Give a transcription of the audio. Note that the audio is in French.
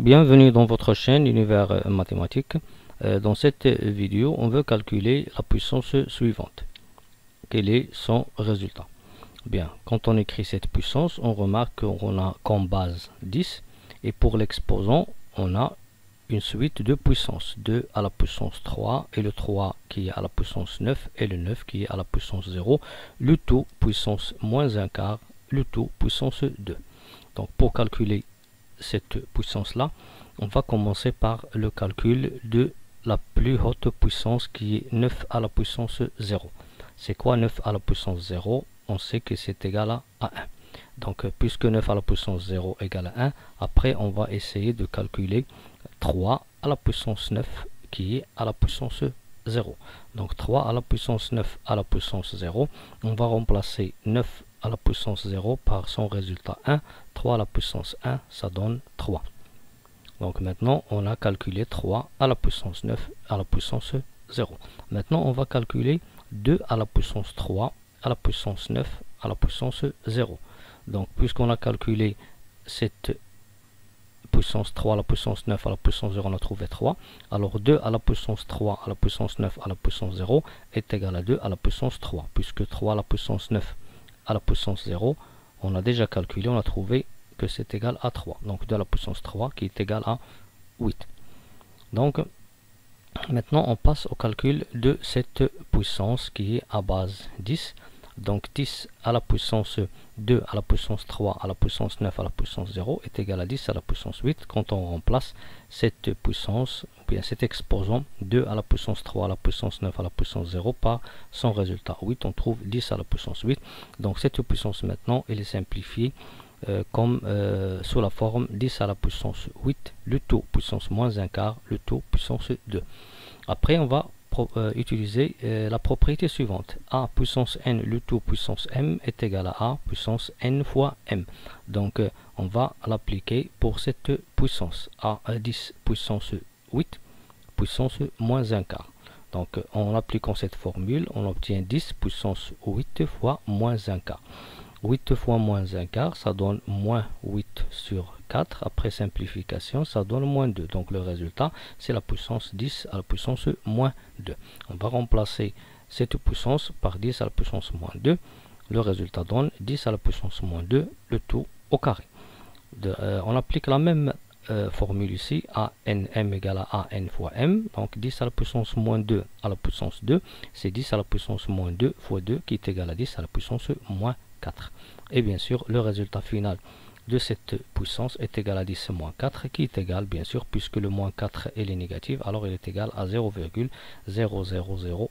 Bienvenue dans votre chaîne Univers Mathématique. Dans cette vidéo, on veut calculer la puissance suivante. Quel est son résultat? Bien, quand on écrit cette puissance, on remarque qu'on a comme base 10 et pour l'exposant, on a une suite de puissances, 2 à la puissance 3 et le 3 qui est à la puissance 9 et le 9 qui est à la puissance 0, le tout puissance moins un quart, le tout puissance 2. Donc pour calculer cette puissance là, on va commencer par le calcul de la plus haute puissance qui est 9 à la puissance 0. C'est quoi 9 à la puissance 0? On sait que c'est égal à 1. Donc puisque 9 à la puissance 0 égale à 1, après on va essayer de calculer 3 à la puissance 9 qui est à la puissance 0. Donc 3 à la puissance 9 à la puissance 0, on va remplacer 9 à la puissance 0 par son résultat 1. 3 à la puissance 1, ça donne 3. Donc maintenant, on a calculé 3 à la puissance 9 à la puissance 0. Maintenant, on va calculer 2 à la puissance 3 à la puissance 9 à la puissance 0. Donc, puisqu'on a calculé cette puissance 3 à la puissance 9 à la puissance 0, on a trouvé 3. Alors 2 à la puissance 3 à la puissance 9 à la puissance 0 est égal à 2 à la puissance 3. Puisque 3 à la puissance 9 à la puissance 0, on a déjà calculé, on a trouvé que c'est égal à 3. Donc 2 à la puissance 3 qui est égal à 8. Donc maintenant on passe au calcul de cette puissance qui est à base 10. Donc 10 à la puissance 2 à la puissance 3 à la puissance 9 à la puissance 0 est égal à 10 à la puissance 8. Quand on remplace cette puissance, ou bien cet exposant 2 à la puissance 3 à la puissance 9 à la puissance 0 par son résultat 8, on trouve 10 à la puissance 8. Donc cette puissance maintenant, elle est simplifiée comme sous la forme 10 à la puissance 8, le tout puissance moins un quart, le tout puissance 2. Après, on va utiliser la propriété suivante. A puissance n, le tout puissance m est égal à A puissance n fois m. Donc, on va l'appliquer pour cette puissance. A 10 puissance 8, puissance moins un quart. Donc, en appliquant cette formule, on obtient 10 puissance 8 fois moins un quart. 8 fois moins un quart, ça donne moins 8 sur 4. Après simplification, ça donne moins 2. Donc le résultat, c'est la puissance 10 à la puissance moins 2. On va remplacer cette puissance par 10 à la puissance moins 2. Le résultat donne 10 à la puissance moins 2, le tout au carré. On applique la même formule ici, a n m égale à n fois m. Donc 10 à la puissance moins 2 à la puissance 2, c'est 10 à la puissance moins 2 fois 2 qui est égal à 10 à la puissance moins 4. Et bien sûr, le résultat final de cette puissance est égal à 10 moins 4, qui est égal, bien sûr, puisque le moins 4 est négatif, alors il est égal à 0,0001.